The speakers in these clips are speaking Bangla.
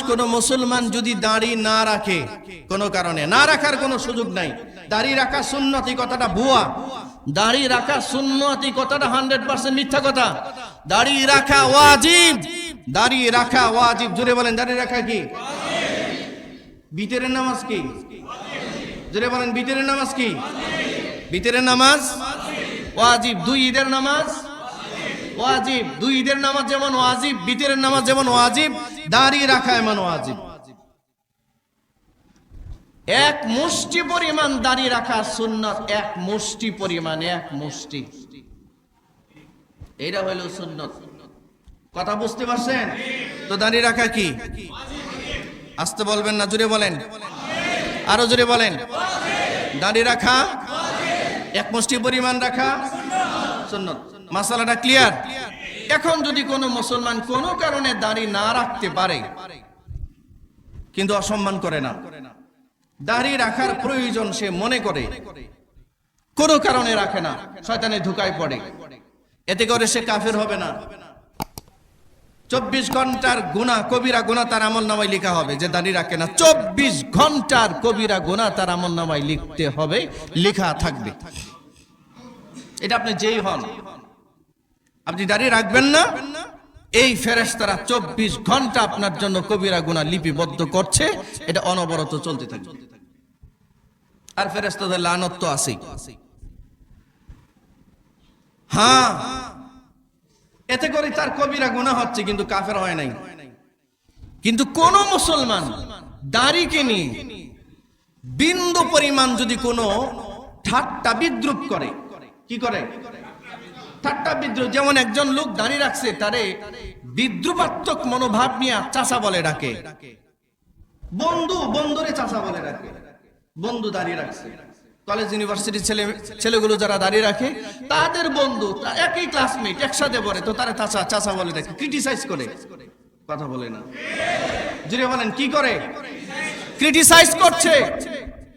কোন মুসলমান যদি দাড়ি না রাখে, কোনো কারণে না রাখার কোনো সুযোগ নাই, দাড়ি রাখা সুন্নত, এই কথাটা ভুয়া। দাড়ি রাখা সুন্নত এই কথাটা 100% মিথ্যা কথা। দাড়ি রাখা ওয়াজিব, দাড়ি রাখা ওয়াজিব। জোরে বলেন, দাড়ি রাখা কি বিতরের নামাজ কি? জোরে বলেন, বিতরের নামাজ কি? বিতরের নামাজ ওয়াজিব। দুই ঈদের নামাজ ওয়াজিব। দুই ঈদের নামাজ যেমন ওয়াজিব, বিতরের নামাজ যেমন ওয়াজিব, দাড়ি রাখা এমন ওয়াজিব। এক মুষ্টি পরিমাণ দাড়ি রাখা সুন্নত, এক মুষ্টি পরিমাণ, এক মুষ্টি, এটা হলো সুন্নত। কথা বুঝতে পারছেন তো? দাড়ি রাখা কি? আসতে বলবেন না, জোরে বলেন, আরো জোরে বলেন। দাড়ি রাখা এক মুষ্টি পরিমাণ রাখা সুন্নত। মাসালাটা ক্লিয়ার? এখন যদি কোনো মুসলমান কোনো কারণে দাড়ি না রাখতে পারে কিন্তু অসম্মান করে না, দাড়ি রাখার প্রয়োজন সে মনে করে, কোনো কারণে রাখে না, শয়তানে ধোঁকায় পড়ে, এতে করে সে কাফের হবে না। 24 ঘন্টার গুনাহ, কবিরা গুনাহ তার আমলনামায় লেখা হবে। যে দাড়ি রাখে না, 24 ঘন্টার কবিরা গুনাহ তার আমলনামায় লিখতে হবে, লেখা থাকবে। এটা আপনি যেই হন, আপনি দাড়ি রাখবেন না, এই ফেরেশতারা 24 ঘন্টা আপনার জন্য কবিরা গুনাহ লিপিবদ্ধ করছে, এটা অনবরত চলতে থাকবে। আর ফেরেশতাদের লানত তো আছেই। হ্যাঁ, এতে করে তার কবিরা গুনাহ হচ্ছে কিন্তু কাফের হয় নাই। কিন্তু কোন মুসলমান দাড়িকে নিয়ে বিন্দু পরিমাণ যদি কোনো ঠাট্টা বিদ্রুপ করে, কি করে? ঠাট্টা বিদ্রুপ। যেমন একজন লোক দাড়ি রাখছে, তারে বিদ্রুপাত্মক মনোভাব নিয়ে চাচা বলে ডাকে, বন্ধু বন্ধুরে চাচা বলে ডাকে। বন্ধু দাঁড়িয়ে রাখছে, কলেজ ইউনিভার্সিটির ছেলেগুলো যারা দাঁড়িয়ে রাখে, তাদের বন্ধু, একই ক্লাসমেট, একসাথে পড়ে, তো তারা চাচা চাচা বলে ডাকে, ক্রিটিসাইজ করে। কথা বলে না, জুড়ে বলেন, কি করে? ক্রিটিসাইজ করছে,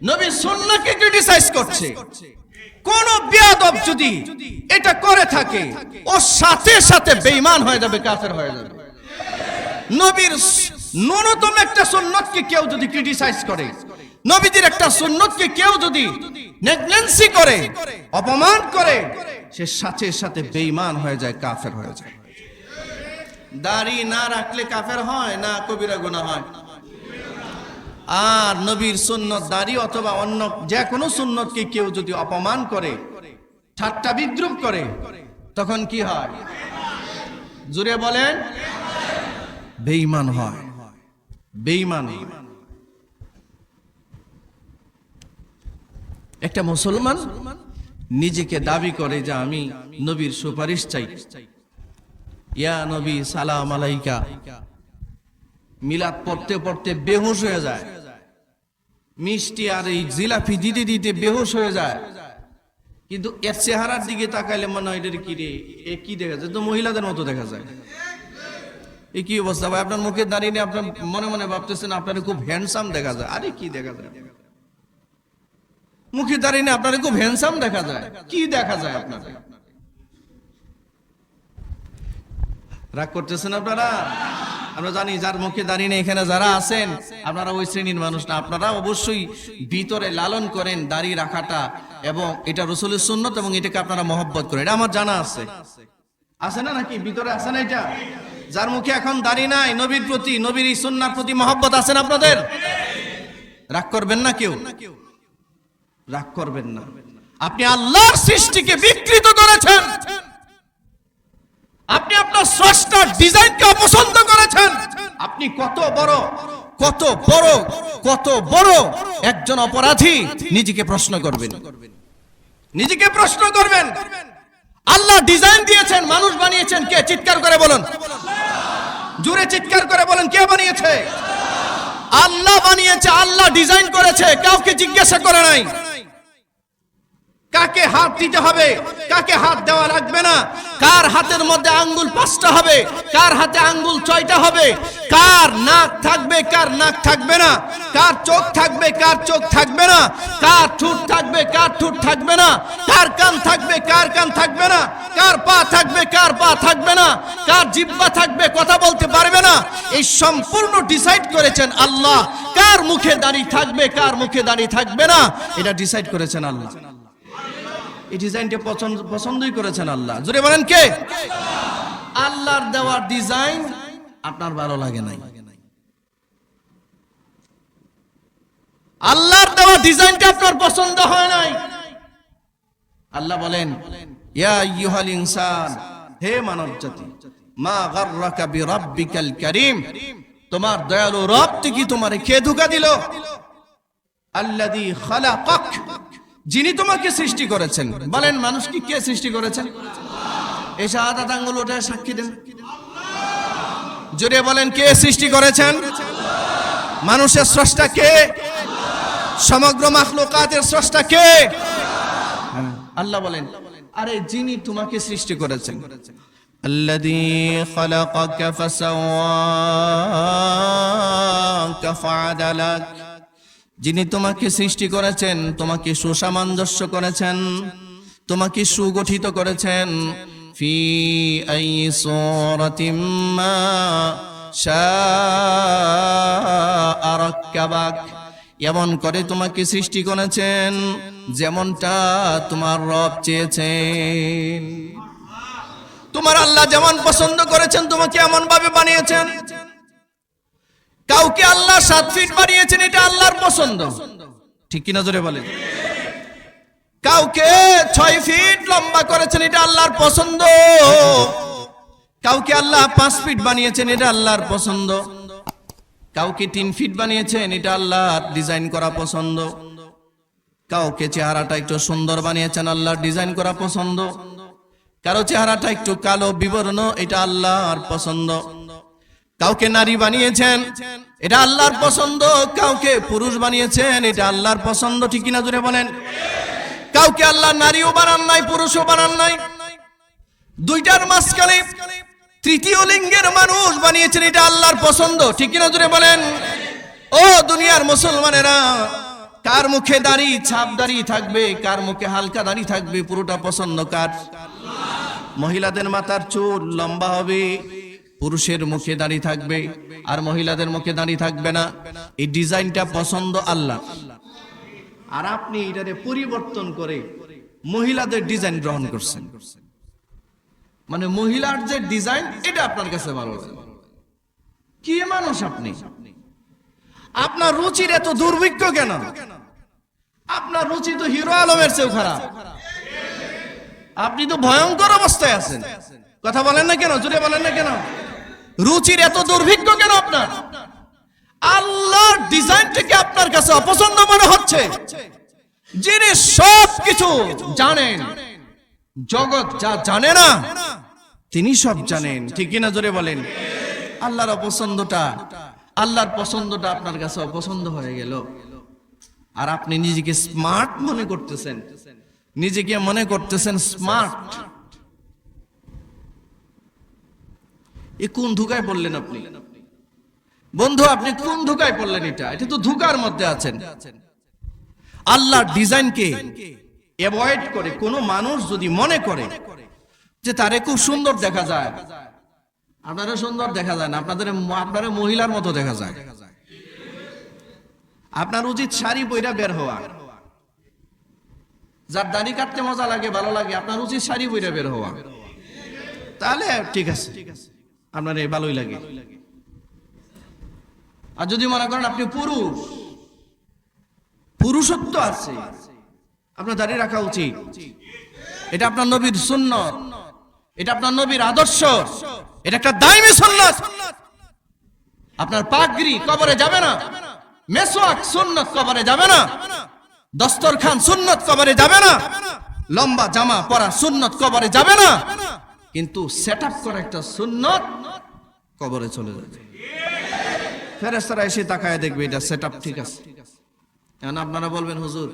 নবীর সুন্নাহকে ক্রিটিসাইজ করছে। কোন বেয়াদব যদি এটা করে থাকে, ও সাথে সাথে বেঈমান হয়ে যাবে, কাফের হয়ে যাবে। নবীর ন্যূনতম একটা সুন্নতকে কেউ যদি ক্রিটিসাইজ করে, নবীদের একটা সুন্নতকে কেউ যদি নেগলেন্সি করে, অপমান করে, সে সাথে সাথে বেঈমান হয়ে যায়, কাফের হয়ে যায়। দাড়ি না রাখলে কাফের হয় না কবিরা গুনাহ হয়? আর নবীর সুন্নত, দাড়ি অথবা অন্য যে কোনো সুন্নতকে কেউ যদি অপমান করে, ঠাট্টা বিদ্রুপ করে, তখন কি হয়? জোরে বলেন, বেঈমান হয়, বেঈমান। একটা মুসলমান নিজেকে দাবি করে যে আমি নবীর সুপারিশ চাই, ইয়া নবী সালাম আলাইকা, মিলাদ পড়তে পড়তে বেহুশ হয়ে যায়, মিষ্টি আর এই জিলাপি দিতে দিতে বেহুশ হয়ে যায়। কিন্তু এর চেহারার দিকে তাকাইলে মনে হয় এটার কি রে, এ কি দেখা যায়? তো মহিলাদের মতো দেখা যায়। এই কি অবস্থা ভাই? আপনার মুখে দাঁড়িয়ে নিয়ে আপনার মনে মনে ভাবতেছেন আপনার খুব হ্যান্ডসাম দেখা যায়। আরে কি দেখা যায়? মুখে দাঁড়িয়ে নিয়ে আপনার খুব হ্যান্ডসাম দেখা যায়, কি দেখা যায় আপনার? রাগ করতেছেন আপনারা? আমরা জানি যার মুখে দাঁড়িয়ে এখানে যারা আছেন, আপনারা ওই শ্রেণীর মানুষ না। আপনারা অবশ্যই ভিতরে লালন করেন দাড়ি রাখাটা, এবং এটা রাসূলের সুন্নাত, এবং এটাকে আপনারা মহব্বত করেন, এটা আমার জানা আছে। আছে না নাকি? ভিতরে আছে না এটা? যার মুখে এখন দাড়ি নাই, নবীর প্রতি, নবীর এই সুন্নাহর প্রতি মহব্বত আছেন আপনাদের? রাগ করবেন না কেউ, রাগ করবেন না। আপনি আল্লাহর সৃষ্টিকে বিকৃত করেছেন, আপনি আপনার স্রষ্টার ডিজাইনকে অপছন্দ করেছেন। আপনি কত বড় কত বড় কত বড় একজন অপরাধী, নিজেকে প্রশ্ন করবেন, নিজেকে প্রশ্ন করবেন। আল্লাহ ডিজাইন দিয়েছেন, মানুষ বানিয়েছেন কে? চিৎকার করে বলুন, জোরে চিৎকার করে বলেন, কে বানিয়েছে? আল্লাহ বানিয়েছে, আল্লাহ ডিজাইন করেছে, কাউকে জিজ্ঞাসা করে নাই। কাকে হাত দিতে হবে, কাকে হাত দেওয়া লাগবে না, কার হাতের মধ্যে আঙ্গুল 5টা হবে, কার হাতে আঙ্গুল 6টা হবে, কার নাক থাকবে, কার নাক থাকবে না, কার চোখ থাকবে, কার চোখ থাকবে না, কার ঠোঁট থাকবে, কার ঠোঁট থাকবে না, কার কান থাকবে, কার কান থাকবে না, কার পা থাকবে, কার পা থাকবে না, কার জিহ্বা থাকবে, কথা বলতে পারবে না। এই সম্পূর্ণ ডিসাইড করেছেন আল্লাহ। কার মুখে দাড়ি থাকবে, কার মুখে দাড়ি থাকবে না, এটা ডিসাইড করেছেন আল্লাহ। এই ডিজাইনটা পছন্দই করেছেন আল্লাহ। জোরে বলেন কে? আল্লাহর দেওয়া ডিজাইন আপনার ভালো লাগে নাই, আল্লাহর দেওয়া ডিজাইনটা আপনার পছন্দ হয় নাই। আল্লাহ বলেন, ইয়া আইয়ুহাল ইনসান, হে মানব জাতি, মা গাররাকা বিরাব্বিকাল কারীম, তোমার দয়ালু রব কি তোমারে কে ধোঁকা দিল? আল্লাযী খালাকাক, যিনি তোমাকে সৃষ্টি করেছেন। বলেন, মানুষ কি কে সৃষ্টি করেছেন? এই শাহাদাত আঙ্গুল ওঠে সাক্ষী দেন। জোরে বলেন, কে সৃষ্টি করেছেন? মানুষের স্রষ্টা কে? সমগ্র মাখলুকাতের স্রষ্টা কে? আল্লাহ বলেন, আরে যিনি তোমাকে সৃষ্টি করেছেন, আল্লাযী খালাকাকা ফাসাওয়াকা ফাআদালাক, যিনি তোমাকে সৃষ্টি করেছেন, তোমাকে সুসামঞ্জস্য করেছেন, তোমাকে সুগঠিত করেছেন। ফি আইয়ি সূরাতিম মা শাআ রাক্কাবাক, এমন করে তোমাকে সৃষ্টি করেছেন যেমনটা তোমার রব চেয়েছেন। তোমার আল্লাহ যেমন পছন্দ করেছেন তোমাকে এমন ভাবে বানিয়েছেন। কাউকে আল্লাহ 7 ফিট বানিয়েছেন, এটা আল্লাহর পছন্দ, ঠিক কিনা জোরে বলেন। কাউকে 6 ফিট লম্বা করেছেন, এটা আল্লাহর পছন্দ। কাউকে আল্লাহ 5 ফিট বানিয়েছেন, এটা আল্লাহর পছন্দ। কাউকে 3 ফিট বানিয়েছেন, এটা আল্লাহর ডিজাইন করা পছন্দ। কাউকে চেহারাটা একটু সুন্দর বানিয়েছেন, আল্লাহর ডিজাইন করা পছন্দ। কারো চেহারাটা একটু কালো বিবর্ণ, এটা আল্লাহর পছন্দ। কাউকে নারী বানিয়েছেন, এটা আল্লাহর পছন্দ। কাউকে পুরুষ বানিয়েছেন, এটা আল্লাহর পছন্দ, ঠিক কিনা জোরে বলেন। কাউকে আল্লাহ নারীও বানান নাই, পুরুষও বানান নাই, দুইটার মাঝখানে তৃতীয় লিঙ্গের মানুষ বানিয়েছেন, এটা আল্লাহর পছন্দ, ঠিক কিনা জোরে বলেন। ও দুনিয়ার মুসলমানেরা, কার মুখে দাড়ি, ছাপ দাড়ি থাকবে, কার মুখে হালকা দাড়ি থাকবে, পুরোটা পছন্দ কার? মহিলাদের মাথার চুল লম্বা হবে, পুরুষের মুখে দাড়ি থাকবে, আর মহিলাদের মুখে দাড়ি থাকবে না। এই ডিজাইনটা পছন্দ আল্লাহ। আর আপনি এটারে পরিবর্তন করে মহিলাদের ডিজাইন গ্রহণ করছেন। মানে মহিলার যে ডিজাইন, এটা আপনার কাছে ভালো লাগে। কি মানুষ আপনি? আপনার রুচির এত দুর্ভিক্ষ কেন? আপনার রুচি তো হিরো আলমের চেয়েও খারাপ। আপনি তো ভয়ঙ্কর অবস্থায় আছেন, কথা বলেন না কেন? জোরে বলেন না কেন? রুচির এত দুর্ভিক্ষ কেন আপনার? আল্লাহর ডিজাইনটাকে আপনার কাছে অপছন্দ মনে হচ্ছে। যিনি সব কিছু জানেন, জগৎ যা জানে না তিনি সব জানেন, ঠিক কিনা জোরে বলেন। আল্লাহর পছন্দটা আপনার কাছে অপছন্দ হয়ে গেল। আর আপনি নিজেকে স্মার্ট মনে করতেছেন, নিজেকে মনে করতেছেন স্মার্ট। এ কোন ধোঁকায় পড়লেন আপনি বন্ধু? আপনি কোন ধোঁকায় পড়লেন? এটা তো ধোঁকার মধ্যে আছেন। আল্লাহর ডিজাইনকে অ্যাভয়েড করে কোন মানুষ যদি মনে করে যে তারে খুব সুন্দর দেখা যায়, আপনারা সুন্দর দেখা যায় না, আপনারা মহিলার মতো দেখা যায়। আপনার উচিত শাড়ি পইরা বের হওয়া। যার দাড়ি কাটতে মজা লাগে, ভালো লাগে, আপনার উচিত শাড়ি পইরা বের হওয়া, তাহলে ঠিক আছে, আপনার ভালোই লাগে। আর যদি মনে করেন আপনি পুরুষত্ব আছে, আপনার দাড়ি রাখা উচিত, এটা আপনার নবীর সুন্নাত, এটা আপনার নবীর আদর্শ, এটা একটা দাইমি সুন্নাত। আপনার পাগড়ি কবরে যাবে না, মেসওয়াক সুন্নাত কবরে যাবে না, দস্তরখান সুন্নাত কবরে যাবে না, লম্বা জামা পরা সুন্নাত কবরে যাবে না, কিন্তু সেটআপ করা একটা সুন্নাত কবরে চলে যাবে। ফেরেশতারা এসে তাকায় দেখবে এটা সেটআপ ঠিক আছে। এখন আপনারা বলবেন, হুজুর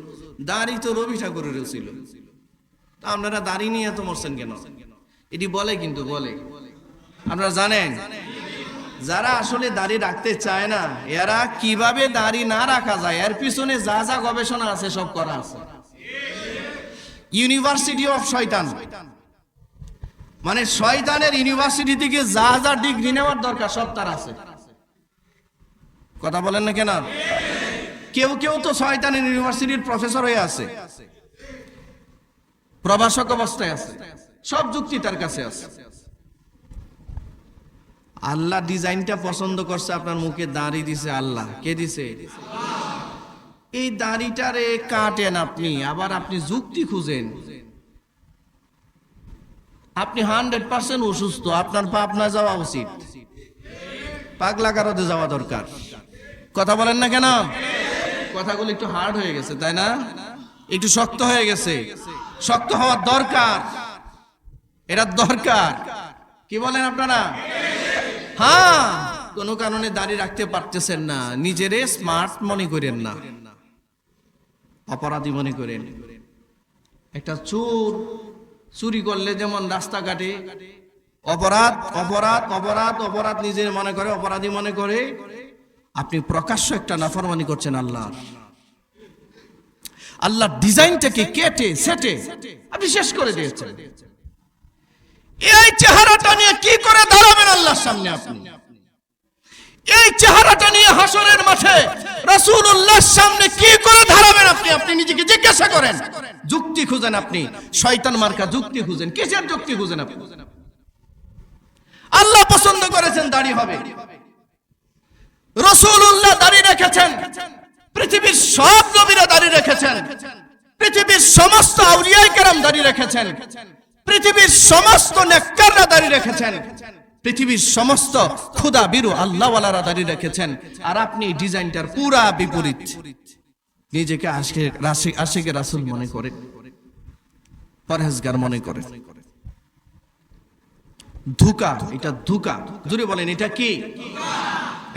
দাড়ি তো রবি ঠাকুরেরও ছিল, আপনারা দাড়ি নিয়ে এত মরছেন কেন? এটি বলে, কিন্তু বলে। আপনারা জানেন যারা আসলে দাড়ি রাখতে চায় না, এরা কিভাবে দাড়ি না রাখা যায় এর পিছনে যা যা গবেষণা আছে সব করা আছে। ইউনিভার্সিটি অফ শয়তান, মানে শয়তানের ইউনিভার্সিটি থেকে যা যা ডিগ্রি নেওয়ার দরকার সব তার আছে। কথা বলেন না কেন? কেউ কেউ তো শয়তানের ইউনিভার্সিটির প্রফেসর হয়ে আছে, প্রভাষক অবস্থায় আছে, সব যুক্তি তার কাছে আছে। আল্লাহ ডিজাইনটা পছন্দ করছে, আপনার মুখে দাড়ি দিছে আল্লাহ। কে দিছে? এই দাড়িটারে কাটেন আপনি, আবার আপনি যুক্তি খুঁজেন। আপনি 100% অসুস্থ, আপনার পাপ না যাওয়া উচিত, পাগলা কারোতে যাওয়া দরকার। কথা বলেন না কেন? কথাগুলো একটু হার্ড হয়ে গেছে, তাই না? একটু শক্ত হয়ে গেছে। শক্ত হওয়ার দরকার, এটা দরকার। কি বলেন আপনারা? হ্যাঁ, কোনো কারণে দাঁড়িয়ে রাখতে পারতেছেন না, নিজেরে স্মার্ট মনে করেন না, অপরাধী মনে করেন। একটা চোর চুরি করলে যেমন রাস্তাঘাটে অপরাধ অপরাধ অপরাধ অপরাধ নিজের মনে করে, অপরাধী মনে করে, আপনি প্রকাশ্য একটা নাফরমানি করছেন আল্লাহর। আল্লাহ ডিজাইনটাকে কেটে সেটে আপনি শেষ করে দিয়েছেন। এই চেহারাটা নিয়ে কি করে দাঁড়াবেন আল্লাহর সামনে আপনি? এই চেহারাটা নিয়ে হাসরের মাঠে রাসূলুল্লাহর সামনে কি করে দাঁড়াবেন আপনি? আপনি নিজেকে জিজ্ঞাসা করেন। যুক্তি খুঁজেন আপনি, শয়তান মার্কা যুক্তি খুঁজেন। কিসের যুক্তি খুঁজেন আপনি? আল্লাহ পছন্দ করেছেন দাড়ি হবে, রাসূলুল্লাহ দাড়ি রেখেছেন, পৃথিবীর সব নবীরা দাড়ি রেখেছেন, পৃথিবীর সমস্ত আউলিয়ায়ে কেরাম দাড়ি রেখেছেন, পৃথিবীর সমস্ত নেককাররা দাড়ি রেখেছেন, পৃথিবীর সমস্ত খোদা বীরু আল্লাহওয়ালারা দাড়ি রেখেছেন। আর আপনি ডিজাইনটার পুরা বিপরীত, নিজেকে আশিকে রাসূল মনে করেন, পরহেজগার মনে করেন। ধোঁকা, এটা ধোঁকা। জোরে বলেন, এটা কি?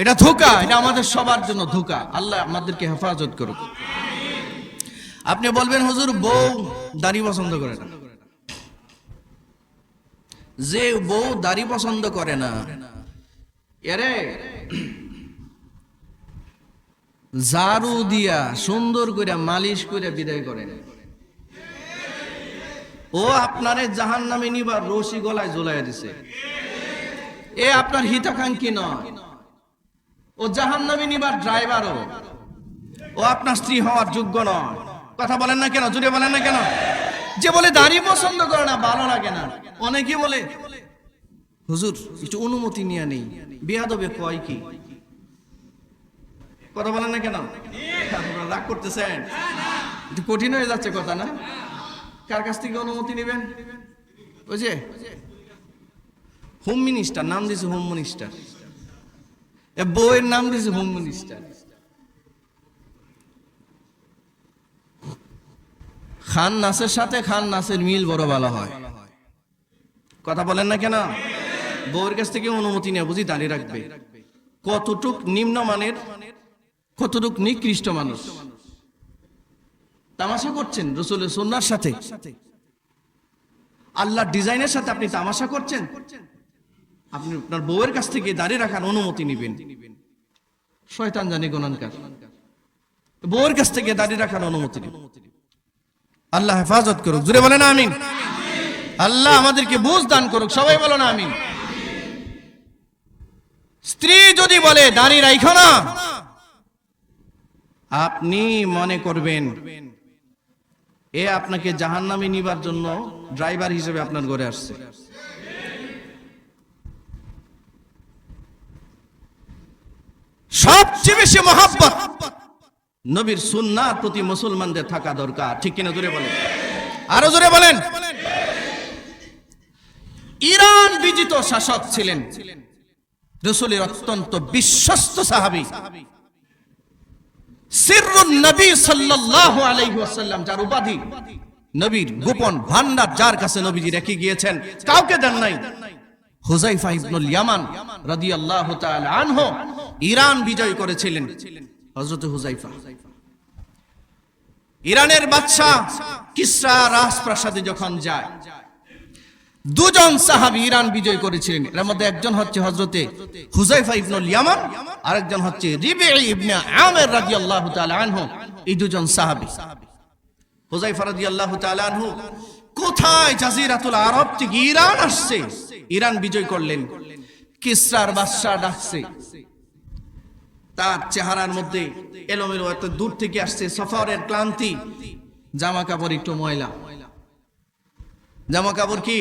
এটা ধোঁকা। এটা আমাদের সবার জন্য ধোঁকা। আল্লাহ আমাদেরকে হেফাজত করুক। আপনি বলবেন হুজুর বউ দাড়ি পছন্দ করে না। যে বউ দাড়ি পছন্দ করে না, এরে ঝাড়ু দিয়া সুন্দর করে মালিশ করে বিদায় করেন। ও আপনারে জাহান্নামে নিবার রশি গলায় ঝুলাইয়া দিছে। এ আপনার হিতাকাঙ্ক্ষী নয়, ও জাহান্নামে নিবার ড্রাইভারও। ও আপনার স্ত্রী হওয়ার যোগ্য নয়। কথা বলেন না কেন? জুড়ে বলেন না কেন? যে বলে দাড়ি পছন্দ করে না, ভালো লাগে না, অনেকে বলে হুজুর একটু অনুমতি নিয়ে নেই, বেয়াদবে কয় কি? কথা বলেন না কেন? আপনারা রাগ করতেছেন? একটু কঠিন হয়ে যাচ্ছে কথা, না? কার কাছ থেকে অনুমতি নেবেন? ওই যে হোম মিনিস্টার নাম দিয়েছে, হোম মিনিস্টার, বউয়ের নাম দিয়েছে হোম মিনিস্টার। খান নাসের সাথে খান নাসের মিল বড় ভালো হয়। কথা বলেন না কেন? বউয়ের কাছ থেকে অনুমতি নিয়ে বুঝি দাঁড়িয়ে রাখবে। কতটুক নিম্নমানের, কতটুক নিকৃষ্ট মানুষ। তামাশা করছেন রাসূলের সুন্নাহর সাথে, আল্লাহর ডিজাইনের সাথে আপনি তামাশা করছেন। আপনি আপনার বউয়ের কাছ থেকে দাঁড়িয়ে রাখার অনুমতি নেবেন। শয়তান জানি গুনাহগার, বউয়ের কাছ থেকে দাঁড়িয়ে রাখার অনুমতি নেবেন। আল্লাহ হেফাজত করুক। জোরে বলেন আমিন। আল্লাহ আমাদেরকে বুঝ দান করুক। সবাই বলো না আমিন। স্ত্রী যদি বলে দাড়ি রাখো না, আপনি মনে করবেন এ আপনাকে জাহান্নামে নিবার জন্য ড্রাইভার হিসেবে আপনার ঘরে আসছে। সবচেয়ে বেশি মহব্বত নবীর সুন্নাহর প্রতি মুসলমানদের থাকা দরকার। ঠিক কিনা? জোরে বলেন, আরো জোরে বলেন। ইরান বিজিত শাসক ছিলেন রাসূলের অত্যন্ত বিশ্বস্ত সাহাবী, সিররুন নবী সাল্লাল্লাহু আলাইহি ওয়াসাল্লাম, যার উপাধি নবীর গোপন ভান্ডার, যার কাছে নবীজি রেখে গিয়েছেন, কাউকে দেন নাই। হুযায়ফা ইবনুল ইয়ামান রাদিয়াল্লাহু তাআলা আনহু ইরান বিজয় করেছিলেন। হযরত হুযায়ফা ইরানের বাদশা কিসরা রাজপ্রাসাদে যখন যায়, দুজন সাহাবী ইরান বিজয় করেছিলেন। এর মধ্যে একজন হচ্ছে হযরতে হুযায়ফা ইবনুল ইয়ামান, আরেকজন হচ্ছে রিবিঈ ইবনে আমির রাদিয়াল্লাহু তাআলা আনহু। এই দুজন সাহাবী, হুযায়ফা রাদিয়াল্লাহু তাআলা আনহু কোথায় জাজিরাতুল আরব থেকে ইরান আসছে, ইরান বিজয় করলেন। কিসরার বাদশা ডাকছে, তার চেহারার মধ্যে এলোমেলো, এত দূর থেকে আসছে, সফরের ক্লান্তি, জামা কাপড় একটু ময়লা, জামা কাপড় কি,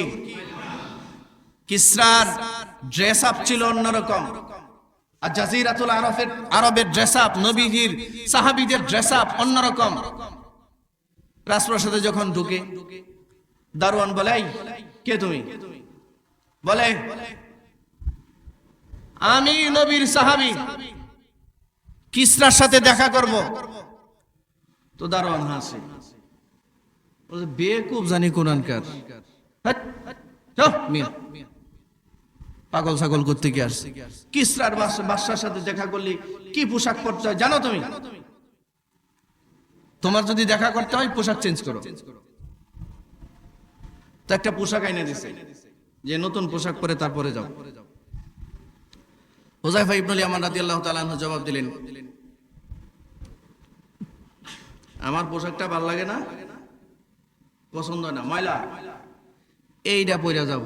কিসরার ড্রেস আপ ছিল অন্যরকম, আর জাজিরাতুল আরবের ড্রেস আপ, নবীজির সাহাবীদের ড্রেস আপ অন্যরকম। রাজপ্রাসাদে যখন ঢুকে, দারোয়ান বলে, কে তুমি? বলে, আমি নবীর সাহাবী, কিসরার সাথে দেখা করব। তো দারোয়ান হাসে, বেকুব জানি কোরআনকার, পাগল ছাগল করতে কি আসছে? কিসরার বাদশার সাথে দেখা করলে কি পোশাক পরতে হয় জানো তুমি? তোমার যদি দেখা করতে হয় পোশাক চেঞ্জ করো। তো একটা পোশাক আইনে দিছে, যে নতুন পোশাক পরে তারপরে যাও। হুযায়ফা ইবনুল ইয়ামান রাদিয়াল্লাহু তাআলা আনহু জবাব দিলেন, আমার পোশাকটা ভালো লাগে না, পছন্দ না, ময়লা, এইটা পরে যাব,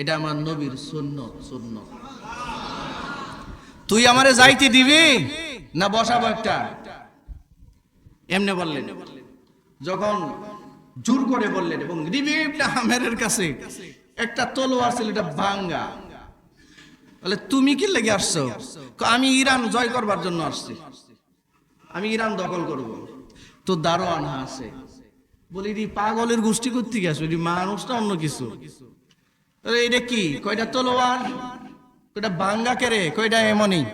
এটা আমার নবীর সুন্নাত। সুন্নাত তুই আমারে যাইতে দিবি না বসাবো একটা? এমনি বললেন। যখন জোর করে বললেন, এবং রিবিঈ ইবনে আমিরের কাছে একটা তলোয়ার ছিল, এটা ভাঙ্গা। বলে, তুমি কি লেগে আসছো? আমি ইরান জয় করবার জন্য আসছি, আমি ইরান দখল করব। তো দারোয়ান হাসে, বলি, পাগলের গোষ্ঠী করতে গেছো, মানুষটা অন্য কিছু। এটা কি? কয়টা তলোয়ার, কয়টা ভাঙ্গা কেরে, কয়টা এমনই।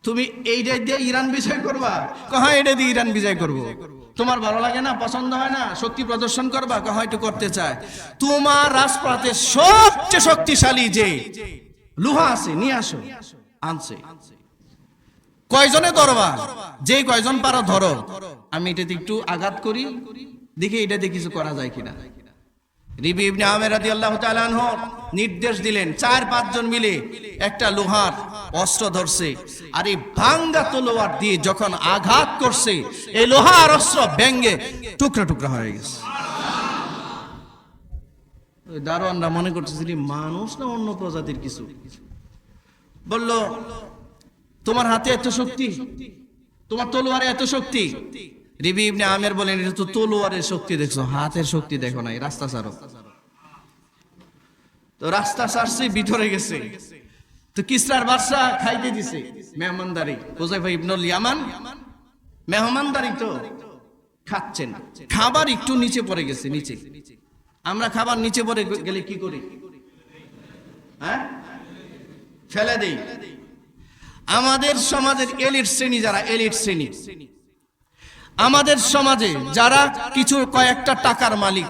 তুমি এইটা দিয়ে ইরান বিজয় করবা? হ্যাঁ, এটা দিয়ে ইরান বিজয় করব। তোমার ভালো লাগে না, পছন্দ হয় না, শক্তি প্রদর্শন করবা? হয়তো করতে চায়। তোমার রাজপ্রাতে সবচেয়ে শক্তিশালী যে লোহা আছে, নিয়ে আসো। আনছে। কয়জনে ধরবা? যে কয়জন পারো ধরো, আমি এটাতে একটু আঘাত করি, দেখি এটাতে কিছু করা যায় কিনা। রিবিঈ ইবনে আমির রাদিয়াল্লাহু তাআলা আনহু নির্দেশ দিলেন, 4-5 জন মিলে একটা লোহার অস্ত্র ধরছে, আর এই ভাঙ্গা তলোয়ার দিয়ে যখন আঘাত করছে, এই লোহার অস্ত্র ভেঙে টুকরা টুকরা হয়ে গেছে। ওই দারোয়ানরা মনে করতেছিল মানুষ না অন্য প্রজাতির কিছু। বলল, তোমার হাতে এত শক্তি, তোমার তলোয়ারে এত শক্তি। রিবিঈ ইবনে আমির বলেন, এটা তো তলোয়ারের শক্তি দেখছো, হাতের শক্তি দেখো নাই, রাস্তা ছাড়ো। তো রাস্তা ছাড়ছে, ভিতরে গেছে। তো কিসরার বাদশা খাইতে দিছে মেহমানদারি। হুযায়ফা ইবনুল ইয়ামান মেহমানদারি তো খাচ্ছেন, খাবার একটু নিচে পড়ে গেছে। নিচে আমরা খাবার নিচে পড়ে গেলে কি করি? হ্যাঁ, ফেলে দেই। আমাদের সমাজের এলিট শ্রেণী, যারা এলিট শ্রেণী, আমাদের সমাজে যারা কিছু কয়েকটা টাকার মালিক,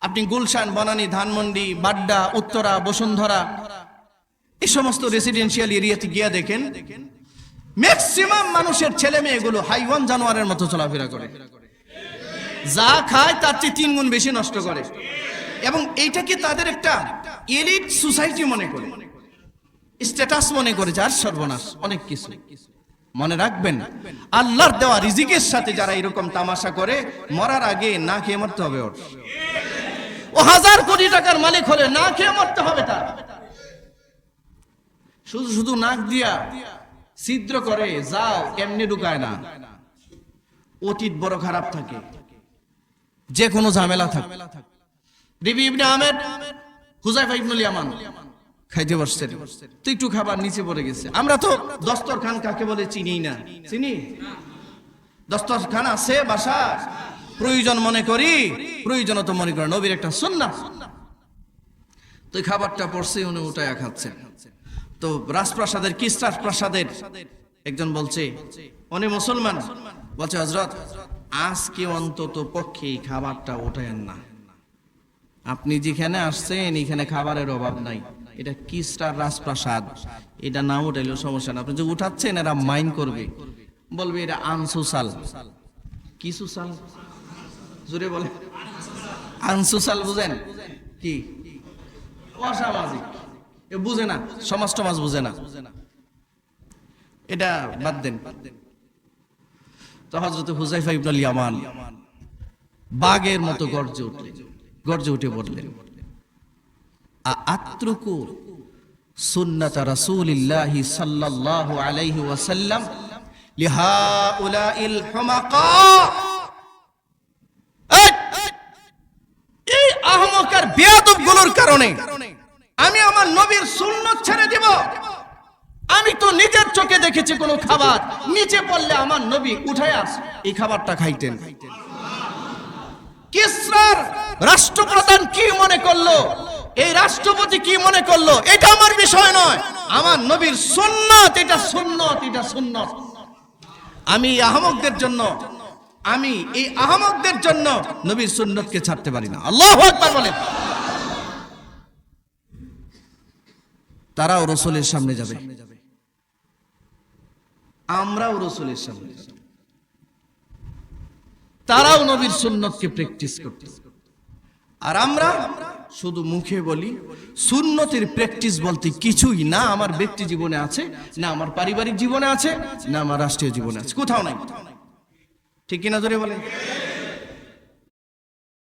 আপনি গুলশান, বনানী, ধানমন্ডি, বাড্ডা, উত্তরা, বসুন্ধরা, এই সমস্ত রেসিডেন্সিয়াল এরিয়াতে গিয়ে দেখেন, ম্যাক্সিমাম মানুষের ছেলে মেয়েগুলো হাইওয়ান জানোয়ারের মতো চলাফেরা করে। যা খায় তার চেয়ে 3 গুণ বেশি নষ্ট করে, এবং এইটাকে তাদের একটা এলিট সোসাইটি মনে করে, স্ট্যাটাস মনে করে। যার সর্বনাশ, অনেক কিছু। মনে রাখবেন, আল্লাহর দেওয়া রিজিকের সাথে যারা এরকম তামাশা করে, মরার আগে না খেয়ে মরতে হবে ওর। ও 1000 কোটি টাকার মালিক হলে না খেয়ে মরতে হবে তার। শুধু শুধু নাক দিয়া ছিদ্র করে যাও, এমনি ঢুকায় না। অতীত বড় খারাপ থাকে, যে কোনো ঝামেলা থাকে। রিবিঈ ইবনে আমির, হুযায়ফা ইবনুল ইয়ামান খাইতে বসছেন, তো একটু খাবার নিচে পড়ে গেছে। আমরা তো দস্তরখান কাকে বলে চিনি না, চিনি? দস্তরখান আছে বাসা, প্রয়োজন মনে করি, প্রয়োজন তো মনে করেন, নবীর একটা সুন্নাহ। তো খাবারটা পড়ছে, উনি উঠায়া খাচ্ছেন। তো রাজপ্রাসাদের, কিসরার প্রাসাদের একজন বলছে, উনি মুসলমান, বলছে, হযরত আজকে অন্তত পক্ষে খাবারটা উঠায়েন না। আপনি যেখানে আসছেন এখানে খাবারের অভাব নাই, এটা কিসরার রাজপ্রাসাদ, এটা না উঠাইলেও সমস্যা না। আপনি যে উঠাচ্ছেন এরা মাইন্ড করবে, বলবে এটা আনসোশাল, কি সুসাল? জোরে বলে। আনসুসাল বুঝেন কি? অসামাজিক, এ বুঝে না, সমাজ টমাজ বুঝে না, এটা বাদ দেন। তো হযরত হুযায়ফা ইবনুল ইয়ামান বাঘের মতো গর্জে উঠে বললেন, আত্রুকু সুন্নাত রাসূলিল্লাহি সাল্লাল্লাহু আলাইহি ওয়াসাল্লাম লিহাউলাইল হুমাকা। এই আহমক আর বেয়াদব গুলোর কারণে আমি আমার নবীর সুন্নাত ছেড়ে দেব? আমি তো নিজের চোখে দেখেছি কোন খাবার নিচে পড়লে আমার নবী উঠায় এই খাবারটা খাইতেন। কিসরার রাষ্ট্রপ্রধান কি মনে করলো, এই রাষ্ট্রপতি কি মনে করলো, এটা আমার বিষয় নয়। আমার নবীর সুন্নাত, এটা সুন্নাত, এটা সুন্নাত। আমি এই আহমকদের জন্য নবীর সুন্নাতকে ছাড়তে পারি না। আল্লাহু আকবার বলেন। তারাও রাসূলের সামনে যাবে, আমরাও রাসূলের সামনে যাব। তারাও নবীর সুন্নতকে প্র্যাকটিস করতে, আর আমরা শুধু মুখে বলি। সুন্নতের প্র্যাকটিস বলতে কিছুই না আমার ব্যক্তি জীবনে আছে, না আমার পারিবারিক জীবনে আছে, না আমার রাষ্ট্রীয় জীবনে আছে, কোথাও নাই। ঠিক কিনা জোরে বলেন।